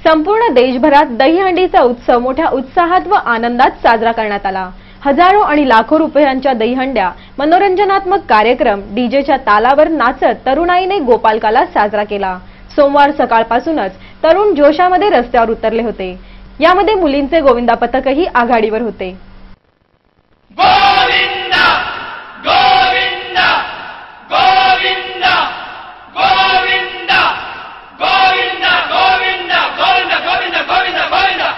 संपूर्ण देशभरात दहीहंडीचा उत्सव मोठ्या उत्साहात व आनंदात साजरा करण्यात आला। हजारो आणि लाखो रुपयांच्या दहीहंड्या, मनोरंजनात्मक कार्यक्रम, डीजेच्या तालावर नाचत तरुणाईने गोपालकाला साजरा केला। सोमवार सकाळपासूनच तरुण जोशामध्ये रस्त्यावर उतरले होते। यामध्ये मुलींचे गोविंदा पथकही आघाडीवर होते। गोविंदा गोविंदा गोविंदा गोविंदा गोविंदा गोविंदा गोविंदा गोविंदा गोविंदा गोविंदा।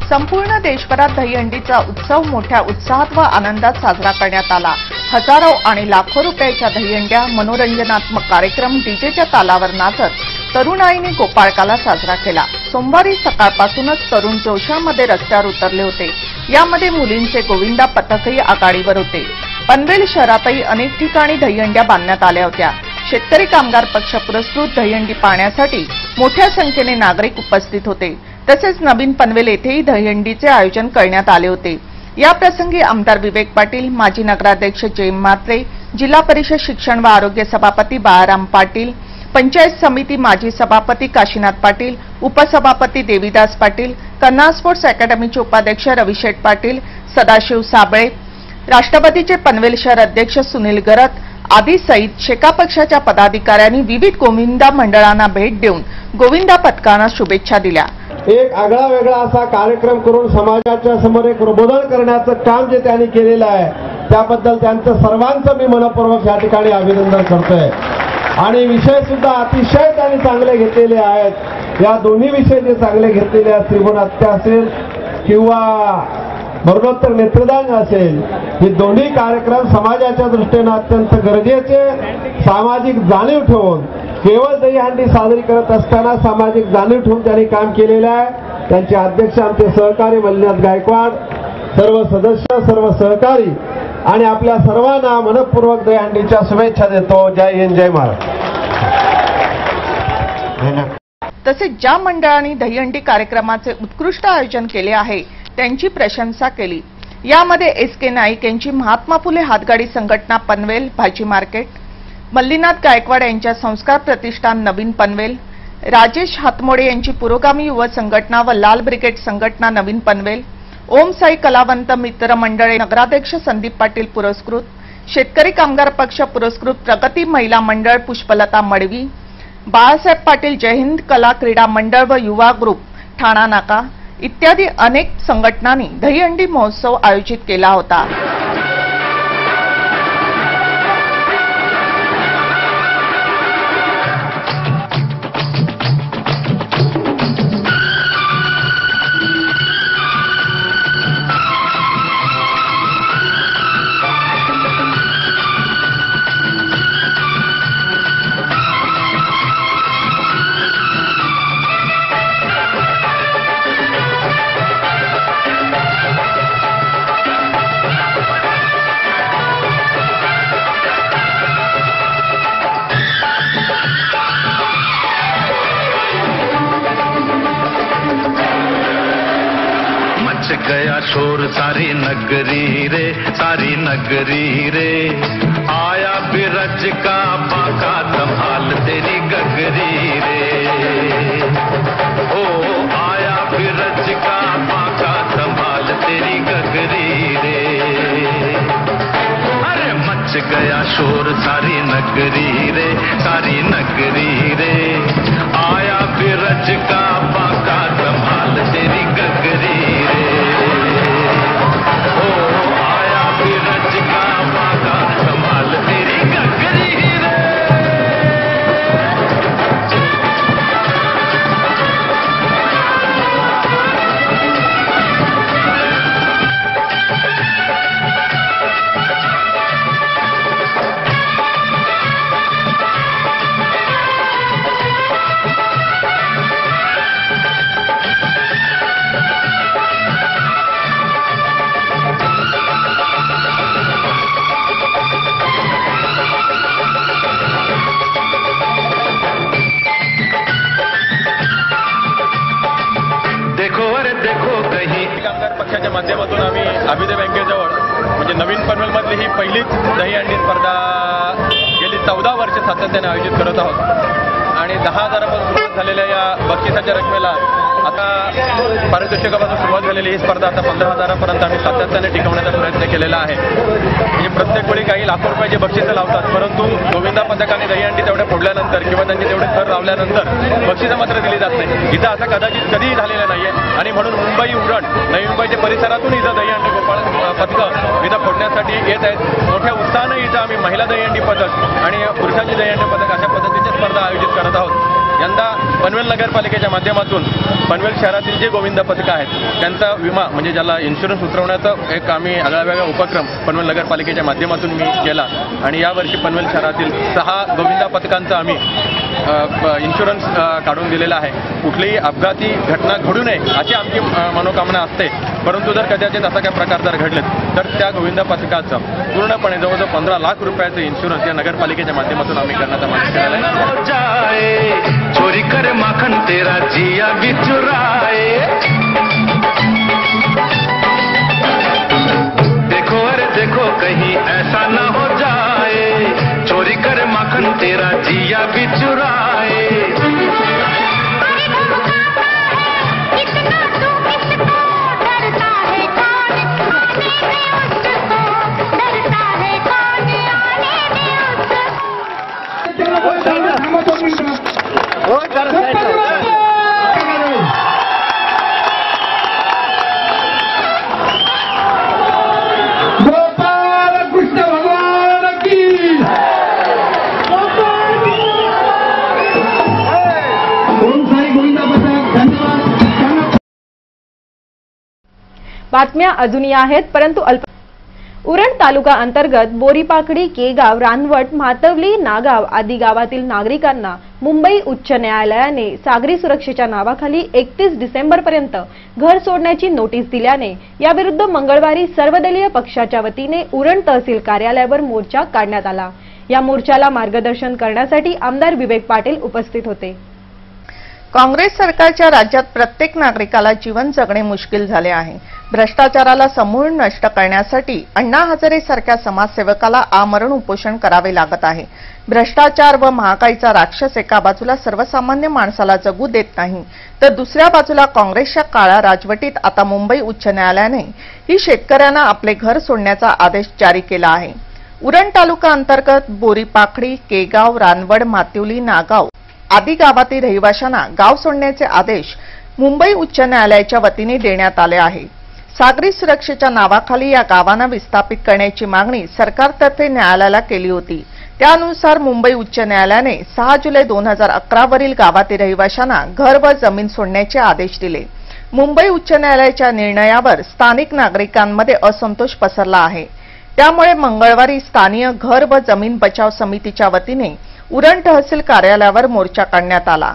संपूर्ण देशभरात दहीहंडीचा उत्सव मोठ्या उत्साहात व आनंदात साजरा करण्यात आला। हजारो आणि लाखो रुपयाच्या दहीहंड्या, मनोरंजनात्मक कार्यक्रम, डीजेच्या तालावर नाचत तरुणाईने गोपाळकाला साजरा केला। सोमवारी सकाळपासूनच तरुण जोशामध्ये रस्त्यावर उतरले होते। यामध्ये मुलींचे गोविंदा पथकही आघाडीवर होते। पनवेल शहरातही अनेक ठिकाणी दहीहंड्या बांधण्यात आल्या होत्या। शेतकरी कामगार पक्ष पुरस्कृत दहीहंडी पाहण्यासाठी मोठ्या संख्येने नागरिक उपस्थित होते। तसेच नवीन पनवेल येथेही दहीहंडीचे आयोजन करण्यात आले होते। या प्रसंगी आमदार विवेक पाटील, माजी नगराध्यक्ष जय म्हात्रे, जिल्हा परिषद शिक्षण व आरोग्य सभापती बाळाराम पाटील, पंचायत समिती माजी सभापती काशीनाथ पाटील, उपसभापती देवीदास पाटील, कन्हा स्पोर्ट्स अकॅडमीचे उपाध्यक्ष रविशेठ पाटील, सदाशिव साबळे, राष्ट्रवादीचे पनवेल शहर अध्यक्ष सुनील गरत आदी सहित शेका पक्षाच्या पदाधिकाऱ्यांनी विविध गोविंदा मंडळांना भेट देऊन गोविंदा पथकांना शुभेच्छा दिल्या। एक आगळा वेगळा असा कार्यक्रम करून समाजाच्या समोर एक प्रबोधन करण्याचं काम जे त्यांनी केलेलं आहे त्याबद्दल त्यांचं सर्वांचं मी मनपूर्वक या ठिकाणी अभिनंदन करतोय। आणि विषय सुद्धा अतिशय त्यांनी चांगले घेतलेले आहेत। या दोन्ही विषय जे चांगले घेतलेले आहेत, त्रिभुवन हत्या असेल किंवा मरणोत्तर नेत्रदान असेल, हे दोन्ही कार्यक्रम समाजाच्या दृष्टीने अत्यंत गरजेचे, सामाजिक जाणीव ठेवून केवळ दहीहंडी साजरी करत असताना सामाजिक जाणीव ठेवून त्यांनी काम केलेलं आहे। त्यांचे अध्यक्ष आमचे सहकारी मल्लीनाथ गायकवाड, सर्व सदस्य, सर्व सहकारी आणि आपल्या सर्वांना मनपूर्वक दहीहंडीच्या शुभेच्छा देतो। जय हिंद, जय महाराष्ट्र। तसेच ज्या मंडळांनी दहीहंडी कार्यक्रमाचे उत्कृष्ट आयोजन केले आहे त्यांची प्रशंसा केली। यामध्ये SK नाईक यांची महात्मा फुले हातगाडी संघटना पनवेल भाजी मार्केट, मल्लीनाथ गायकवाड यांच्या संस्कार प्रतिष्ठान नवीन पनवेल, राजेश हातमोडे यांची पुरोगामी युवा संघटना व लाल ब्रिगेड संघटना नवीन पनवेल, ओम साई कलावंत मित्र मंडळे नगराध्यक्ष संदीप पाटील पुरस्कृत, शेतकरी कामगार पक्ष पुरस्कृत प्रगती महिला मंडळ पुष्पलता मडवी, बाळासाहेब पाटील जय हिंद कला क्रीडा मंडळ व युवा ग्रुप ठाणा नाका इत्यादी अनेक संघटनांनी दहीहंडी महोत्सव आयोजित केला होता। गया शोर सारी नगरी रे, सारी नगरी रे, आया बिरज का बाका संभाल तेरी गगरी रे। ओ आया बिरज का बाका संभाल तेरी गगरी रे। अरे मच गया शोर सारी नगरी रे, सारी नगरी रे, आया बिरज का बाका संभाल तेरी गगरी रे। पक्षाच्या माध्यमातून आम्ही अभिदय बँकेजवळ म्हणजे नवीन पनवेलमधली ही पहिलीच दहीहंडी स्पर्धा 14 वर्ष सातत्याने आयोजित करत आहोत आणि 10,000पासून सुरुवात झालेल्या या बक्षिसाच्या रकमेला आता पारितोषिकापासून सुरुवात झालेली ही स्पर्धा आता 15,000पर्यंत आम्ही सातत्याने टिकवण्याचा प्रयत्न केलेला आहे. म्हणजे प्रत्येक वेळी काही लाखो रुपयाचे बक्षिसं लावतात, परंतु गोविंदा पथकाने दहीहंडी तेवढ्या फोडल्यानंतर किंवा त्यांचे तेवढे थर लावल्यानंतर बक्षिसं मात्र दिली जात नाही. इथं असं कदाचित कधीही झालेलं नाहीये आणि म्हणून मुंबई उरण नवी मुंबईच्या परिसरातून इथं दहीहंडी गोपाळ पथकं इथं फोडण्यासाठी येत आहेत. मोठ्या उत्साहानं इथं आम्ही महिला दहीहंडी पथक आणि पुरुषांची दहीहंडी पथक अशा पद्धतीच्या स्पर्धा आयोजित करत आहोत. यंदा पनवेल नगरपालिकेच्या माध्यमातून पनवेल शहरातील जे गोविंदा पथकं आहेत त्यांचा विमा म्हणजे ज्याला इन्शुरन्स उतरवण्याचा एक आम्ही आगळावेगळा उपक्रम पनवेल नगरपालिकेच्या माध्यमातून मी केला आणि यावर्षी पनवेल शहरातील 6 गोविंदा पथकांचा आम्ही इन्शुरन्स काढून दिलेला आहे. कुठलीही अपघाती घटना घडू नये अशी आमची मनोकामना असते, परंतु जर कदाचित असा काही प्रकार जर घडले तर त्या गोविंदा पथकाचं पूर्णपणे जवळजवळ 15 लाख रुपयाचं इन्शुरन्स या नगरपालिकेच्या माध्यमातून आम्ही करण्याचा मागणी केलेला आहे. चोरी करे माखन तेरा जिया भी चुराए, देखो अरे देखो कहीं ऐसा न हो जाए, चोरी करे माखन तेरा जिया भी चुराए. बातम्या अजूनही आहेत, परंतु उरण तालुका अंतर्गत बोरीपाकडी, केगाव, रानवट, म्हातवली, नागाव आदी गावातील नागरिकांना मुंबई उच्च न्यायालयाने सागरी सुरक्षेच्या नावाखाली 31 डिसेंबरपर्यंत घर सोडण्याची नोटीस दिल्याने याविरुद्ध मंगळवारी सर्वदलीय पक्षाच्या वतीने उरण तहसील कार्यालयावर मोर्चा काढण्यात आला. या मोर्चाला मार्गदर्शन करण्यासाठी आमदार विवेक पाटील उपस्थित होते. काँग्रेस सरकारच्या राज्यात प्रत्येक नागरिकाला जीवन जगणे मुश्किल झाले आहे. भ्रष्टाचाराला समूळ नष्ट करण्यासाठी अण्णा हजारे सारख्या समाजसेवकाला आमरण उपोषण करावे लागत आहे. भ्रष्टाचार व महागाईचा राक्षस एका बाजूला सर्वसामान्य माणसाला जगू देत नाही, तर दुसऱ्या बाजूला काँग्रेसच्या काळ्या राजवटीत आता मुंबई उच्च न्यायालयाने ही शेतकऱ्यांना आपले घर सोडण्याचा आदेश जारी केला आहे. उरण तालुका अंतर्गत बोरीपाखडी, केगाव, रानवड, मातिवली, नागाव आदी गावातील रहिवाशांना गाव सोडण्याचे आदेश मुंबई उच्च न्यायालयाच्या वतीने देण्यात आले आहे. सागरी सुरक्षेच्या नावाखाली या गावांना विस्थापित करण्याची मागणी सरकारतर्फे न्यायालयाला केली होती. त्यानुसार मुंबई उच्च न्यायालयाने 6 जुलै 2011 वरील गावातील रहिवाशांना घर व जमीन सोडण्याचे आदेश दिले. मुंबई उच्च न्यायालयाच्या निर्णयावर स्थानिक नागरिकांमध्ये असंतोष पसरला आहे. त्यामुळे मंगळवारी स्थानीय घर व जमीन बचाव समितीच्या वतीने उरण तहसील कार्यालयावर मोर्चा काढण्यात आला.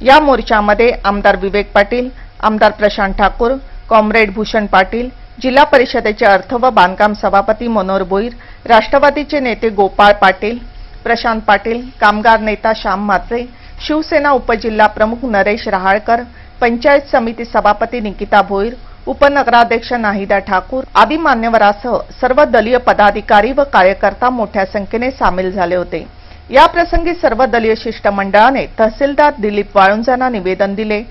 या मोर्चामध्ये आमदार विवेक पाटील, आमदार प्रशांत ठाकूर, कॉम्रेड भूषण पाटील, जिल्हा परिषदेचे अर्थ व बांधकाम सभापती मनोहर भोईर, राष्ट्रवादीचे नेते गोपाळ पाटील, प्रशांत पाटील, कामगार नेता श्याम म्हात्रे, शिवसेना उपजिल्हा प्रमुख नरेश रहाळकर, पंचायत समिती सभापती निकिता भोईर, उपनगराध्यक्ष नाहिदा ठाकूर आदी मान्यवरांसह सर्व दलीय पदाधिकारी व कार्यकर्ता मोठ्या संख्येने सामील झाले होते. या प्रसंगी सर्व दलीय शिष्टमंडळाने तहसीलदार दिलीप वाळुंजांना निवेदन दिले.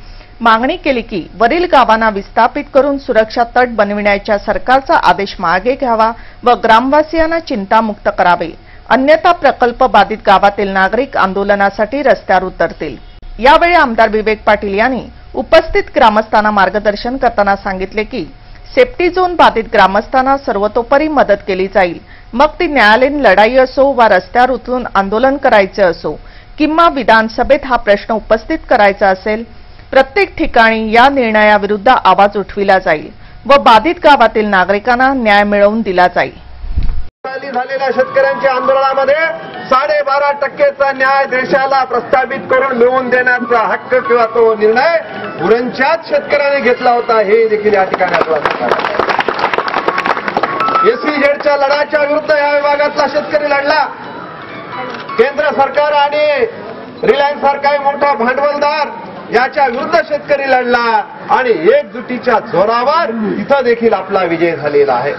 मागणी केली की वरील गावांना विस्थापित करून सुरक्षा तट बनविण्याच्या सरकारचा आदेश मागे घ्यावा व ग्रामवासियांना चिंतामुक्त करावे, अन्यथा प्रकल्प बाधित गावातील नागरिक आंदोलनासाठी रस्त्यावर उतरतील. यावेळी आमदार विवेक पाटील यांनी उपस्थित ग्रामस्थांना मार्गदर्शन करताना सांगितले की सेफ्टी झोन बाधित ग्रामस्थांना सर्वतोपरी मदत केली जाईल. मग ती न्यायालयीन लढाई असो वा रस्त्यावर उतरून आंदोलन करायचे असो किंवा विधानसभेत हा प्रश्न उपस्थित करायचा असेल, प्रत्येक ठिकाणी या निर्णयाविरुद्ध आवाज उठविला जाईल व बाधित गावातील नागरिकांना न्याय मिळवून दिला जाईल. झालेल्या शेतकऱ्यांच्या आंदोलनामध्ये 12.5%चा न्याय देशाला प्रस्थापित करून मिळवून देण्याचा हक्क किंवा तो निर्णय उरणच्याच शेतकऱ्याने घेतला होता, हे देखील या ठिकाणी आपल्याला एसईझेडच्या लढ्याच्या विरुद्ध या विभागातला शेतकरी लढला. केंद्र सरकार आणि रिलायन्स सारखा मोठा भांडवलदार याच्या विरुद्ध शेतकरी लढला आणि एकजुटीच्या जोरावर तिथं देखील आपला विजय झालेला आहे.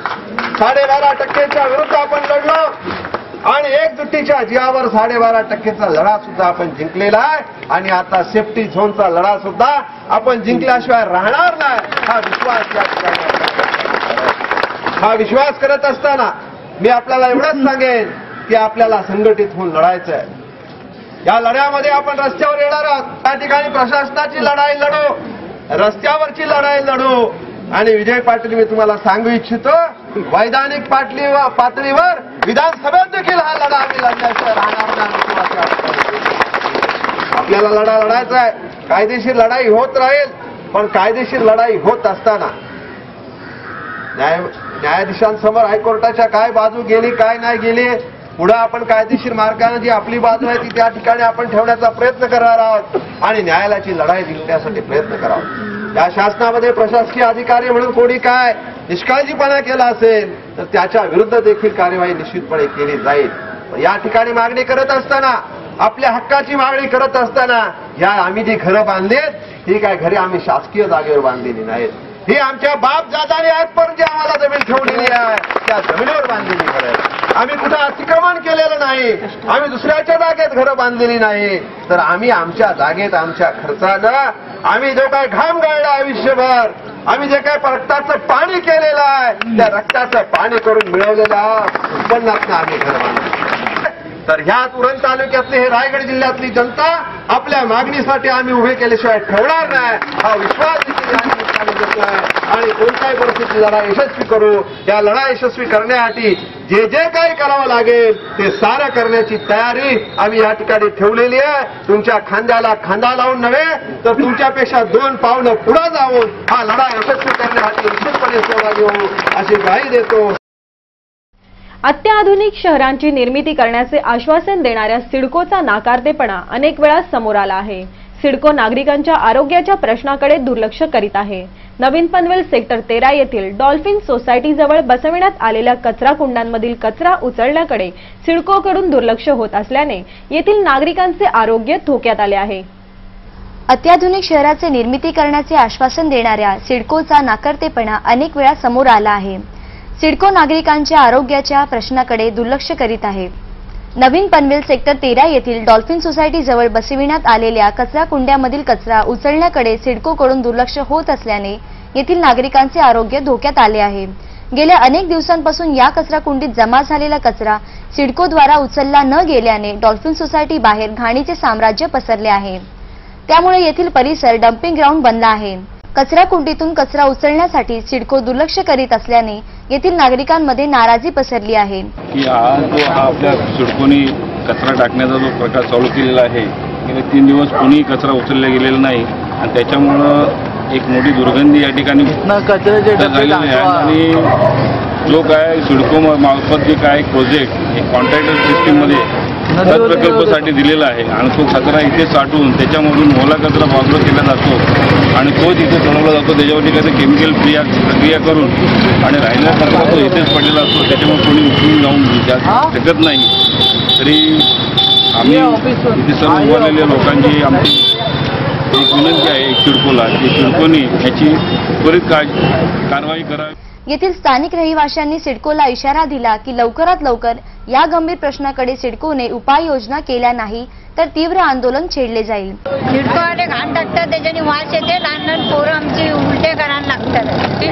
12.5%च्या विरुद्ध आपण लढलो आणि एकजुटी मागणीच्या जीवावर 12.5%चा लढा सुद्धा आपण जिंकलेला आहे आणि आता सेफ्टी झोनचा लढा सुद्धा आपण जिंकल्याशिवाय राहणार नाही हा विश्वास करत असताना मी आपल्याला एवढंच सांगेन की आपल्याला संघटित होऊन लढायचं आहे. या लढ्यामध्ये आपण रस्त्यावर येणार आहोत. त्या ठिकाणी प्रशासनाची लढाई लढू, रस्त्यावरची लढाई लढू आणि विजय पाटील मी तुम्हाला सांगू इच्छितो वैधानिक पातळीवर विधानसभेत देखील हा लढा आम्ही लढण्याशिवाय राहणार नाही. आपल्याला लढा लढायचा आहे. कायदेशीर लढाई होत राहील पण कायदेशीर लढाई होत असताना न्यायाधीशांसमोर हायकोर्टाच्या काय बाजू गेली काय नाही गेली पुढे आपण कायदेशीर मार्गाने जी आपली बाजू आहे ती त्या ठिकाणी आपण ठेवण्याचा प्रयत्न करणार आहोत आणि न्यायालयाची लढाई जिंकण्यासाठी प्रयत्न करावा. या शासनामध्ये प्रशासकीय अधिकारी म्हणून कोणी काय निष्काळजीपणा केला असेल तर त्याच्या विरुद्ध देखील कार्यवाही निश्चितपणे केली जाईल. या ठिकाणी मागणी करत असताना आपल्या हक्काची मागणी करत असताना या आम्ही जी घरं बांधलीत ही काय घरे आम्ही शासकीय जागेवर बांधलेली नाहीत. ही आमच्या बाप दादाने आजपर्यंत जी आम्हाला जमीन ठेवलेली आहे त्या जमिनीवर बांधलेली घरं आहेत. आम्ही कुठं अतिक्रमण केलेलं नाही, आम्ही दुसऱ्याच्या जागेत घरं बांधलेली नाही तर आम्ही आमच्या जागेत आमच्या खर्चानं आम्ही जो काय घाम गाळला आयुष्यभर आम्ही जे काय रक्ताचं पाणी केलेलं आहे त्या रक्ताचं पाणी करून मिळवलेल्या उत्पन्नातनं आम्ही घर बांधले. तर ह्या उरण तालुक्यातली हे रायगड जिल्ह्यातली जनता आपल्या मागणीसाठी आम्ही उभे केल्याशिवाय ठेवणार नाही हा विश्वास देखील या ठिकाणी घेतलाय आणि कोणत्याही परिस्थितीत लढा यशस्वी करू. या लढा यशस्वी करण्यासाठी जे जे काही करावं लागेल ते सारं करण्याची तयारी आम्ही या ठिकाणी ठेवलेली आहे. तुमच्या खांद्याला खांदा लावून नव्हे तर तुमच्यापेक्षा 2 पावलं पुढे जाऊन हा लढा यशस्वी करण्यासाठी निश्चितपणे सहभागी होऊ अशी ग्वाही देतो. अत्याधुनिक शहरांची निर्मिती करण्याचे आश्वासन देणाऱ्या सिडकोचा नाकारतेपणा अनेक वेळा समोर आला आहे. सिडको नागरिकांच्या आरोग्याच्या प्रश्नाकडे दुर्लक्ष करीत आहे. नवीन पनवेल सेक्टर 13 येथील डॉल्फिन सोसायटीजवळ बसविण्यात आलेल्या कचरा कुंडांमधील कचरा उचलण्याकडे सिडकोकडून दुर्लक्ष होत असल्याने येथील नागरिकांचे आरोग्य धोक्यात आले आहे. अत्याधुनिक शहराचे निर्मिती करण्याचे आश्वासन देणाऱ्या सिडकोचा नाकारतेपणा अनेक वेळा समोर आला आहे. सिडको नागरिकांच्या आरोग्याच्या प्रश्नाकडे दुर्लक्ष करीत आहे. नवीन पनवेल सेक्टर 13 येथील डॉल्फिन सोसायटी जवळ बसविण्यात आलेल्या कचरा कुंड्यामधील कचरा उचलण्याकडे सिडकोकडून दुर्लक्ष होत असल्याने येथील नागरिकांचे आरोग्य धोक्यात आले आहे. गेल्या अनेक दिवसांपासून या कचरा कुंडीत जमा झालेला कचरा सिडकोद्वारा उचलला न गेल्याने डॉल्फिन सोसायटी बाहेर घाणीचे साम्राज्य पसरले आहे. त्यामुळे येथील परिसर डम्पिंग ग्राउंड बनला आहे. कचरा कुंडीतून कचरा उचलण्यासाठी सिडको दुर्लक्ष करीत असल्याने येथील नागरिकांमध्ये नाराजी पसरली आहे. की आपल्या सिडकोने कचरा टाकण्याचा जो प्रकार चालू केलेला आहे गेले 3 दिवस कोणीही कचरा उचलला गेलेला नाही आणि त्याच्यामुळं एक मोठी दुर्गंधी या ठिकाणी झालेली आहे. आणि जो काय सिडको मार्फत जे काय प्रोजेक्ट एक कॉन्ट्रॅक्टर सिस्टीममध्ये खत प्रकल्पासाठी दिलेला आहे आणि तो कचरा इथे साठवून त्याच्यामधून ओला कचरा बाजूला केला जातो आणि तो तिथे सोडवला जातो. त्याच्यावरती काही केमिकल प्रक्रिया करून आणि राहिलेला कचरा तो इथेच पडलेला असतो. त्याच्यामुळे कोणी उचलून जाऊन शकत नाही. तरी आम्ही इथे सर्व उभारलेल्या लोकांची आमची एक विनंती आहे सिडकोला की सिडकोने याची त्वरित कारवाई करावी. येथील स्थानिक रहिवाशांनी सिडकोला इशारा दिला की लवकरात लवकर या गंभीर प्रश्नाकडे सिडकोने उपाययोजना केल्या नाही तर तीव्र आंदोलन छेडले जाईल. सिडकोवाले घाण टाकतात त्याच्याने वास येते. लहान लहान पोरं आमची उलटे करायला लागतात. ते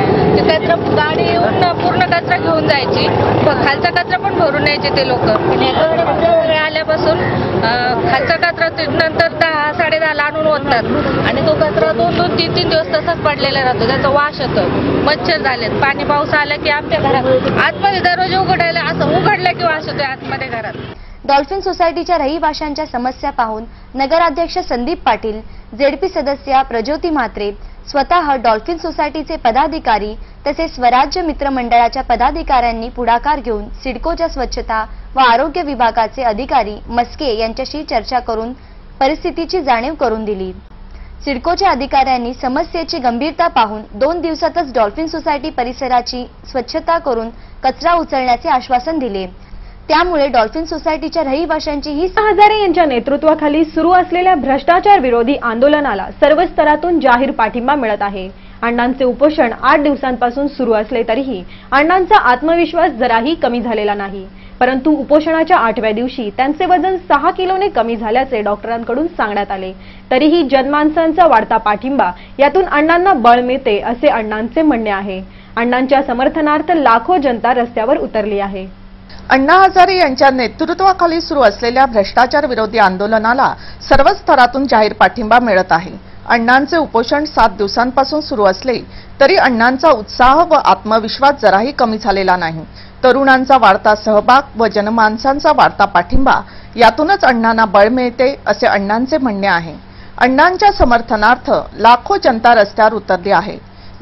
कचरा गाडी येऊन पूर्ण कचरा घेऊन जायची खालचा कचरा पण भरून यायचे ते लोक. आल्यापासून खालचा कचरा नंतर 10-10:30 आणून ओततात आणि तो कचरा 2-3 दिवस तसाच पडलेला राहतो. त्याचा वास येतो. मच्छर झालेत. पाणी पाऊस आला की आमच्या घरात आतमध्ये दरवाजे उघडायला असं उघडलं की वास येतोय आतमध्ये घरात. डॉल्फिन सोसायटीच्या रहिवाशांच्या समस्या पाहून नगराध्यक्ष संदीप पाटील, जेडपी सदस्य प्रज्योती म्हात्रे, स्वतः डॉल्फिन सोसायटीचे पदाधिकारी तसेच स्वराज्य मित्र मंडळाच्या पदाधिकाऱ्यांनी पुढाकार घेऊन सिडकोच्या स्वच्छता व आरोग्य विभागाचे अधिकारी मस्के यांच्याशी चर्चा करून परिस्थितीची जाणीव करून दिली. सिडकोच्या अधिकाऱ्यांनी समस्येची गंभीरता पाहून 2 दिवसातच डॉल्फिन सोसायटी परिसराची स्वच्छता करून कचरा उचलण्याचे आश्वासन दिले. त्यामुळे डॉल्फिन सोसायटीच्या रहिवाशांची ही हजारे यांच्या नेतृत्वाखाली सुरू असलेल्या भ्रष्टाचार विरोधी आंदोलनाला सर्व स्तरातून जाहीर पाठिंबा मिळत आहे. अण्णांचे उपोषण 8 दिवसांपासून सुरू असले तरीही अण्णांचा आत्मविश्वास जराही कमी झालेला नाही. परंतु उपोषणाच्या 8व्या दिवशी त्यांचे वजन 6 किलोने कमी झाल्याचे डॉक्टरांकडून सांगण्यात आले. तरीही जनमानसांचा वाढता पाठिंबा यातून अण्णांना बळ मिळते असे अण्णांचे म्हणणे आहे. अण्णांच्या समर्थनार्थ लाखो जनता रस्त्यावर उतरली आहे. अण्णा हजारे यांच्या नेतृत्वाखाली सुरू असलेल्या भ्रष्टाचार विरोधी आंदोलनाला सर्व स्तरातून जाहीर पाठिंबा मिळत आहे. अण्णांचे उपोषण 7 दिवसांपासून सुरू असले तरी अण्णांचा उत्साह व आत्मविश्वास जराही कमी झालेला नाही. तरुणांचा वाढता सहभाग व जनमानसांचा वाढता पाठिंबा यातूनच अण्णांना बळ मिळते असे अण्णांचे म्हणणे आहे. अण्णांच्या समर्थनार्थ लाखो जनता रस्त्यावर उतरली आहे.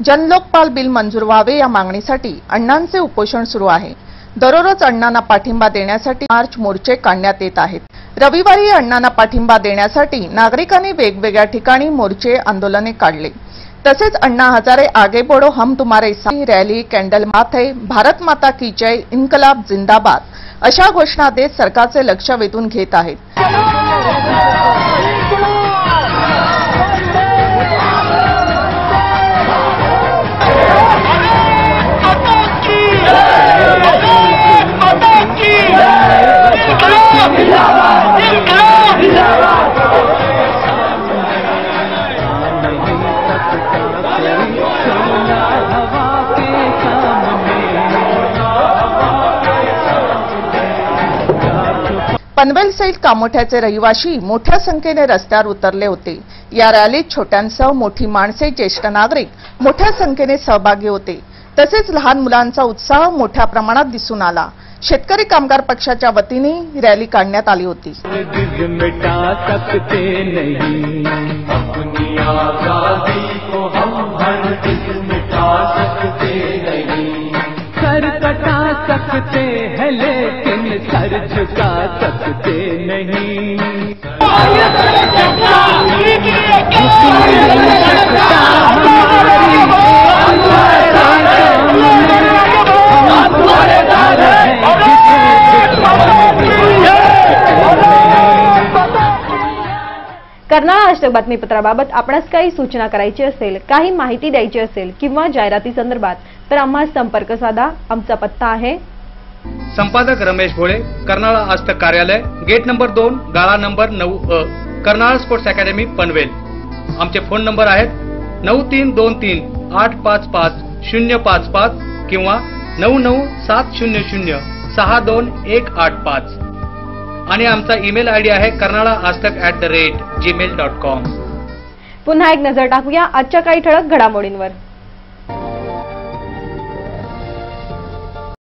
जनलोकपाल बिल मंजूर व्हावे या मागणीसाठी अण्णांचे उपोषण सुरू आहे. दररोज अण्णांना पाठिंबा देण्यासाठी मार्च मोर्चे काढण्यात येत आहेत. रविवारी अण्णांना पाठिंबा देण्यासाठी नागरिकांनी वेगवेगळ्या ठिकाणी मोर्चे आंदोलने काढले. तसेच अण्णा हजारे आगे बढ़ो हम तुम्हारे साथ रॅली, कॅन्डल माथे, भारत माता की जय, इन्कलाब जिंदाबाद अशा घोषणा देत सरकारचे लक्ष वेधून घेत आहेत. पनवेल सहित कामोठ्याचे रहिवासी मोठ्या संख्येने रस्त्यावर उतरले होते. या रॅलीत छोट्यांसह मोठी माणसे, ज्येष्ठ नागरिक मोठ्या संख्येने सहभागी होते. तसेच लहान मुलांचा उत्साह मोठ्या प्रमाणात दिसून आला. शेतकरी कामगार पक्षाच्या वतीने रॅली काढण्यात आली होती. सर कटा सकते हैं लेकिन सर झुका सकते नहीं. कर्नाळा आज तक बातमीपत्राबाबत आपणास काही सूचना करायची असेल, काही माहिती द्यायची असेल किंवा जाहिराती संदर्भात तर आम्हाला संपर्क साधा. आमचा पत्ता आहे संपादक रमेश भोळे, कर्नाळा आज तक कार्यालय, गेट नंबर 2, गाळा number 9A, Karnala sports academy Panvel. आमचे फोन नंबर आहेत 9323855055 किंवा 9970062185 आणि आमचा ईमेल आयडी आहे karnalaajtak@gmail.com. पुन्हा एक नजर टाकूया आजच्या काही ठळक घडामोडींवर.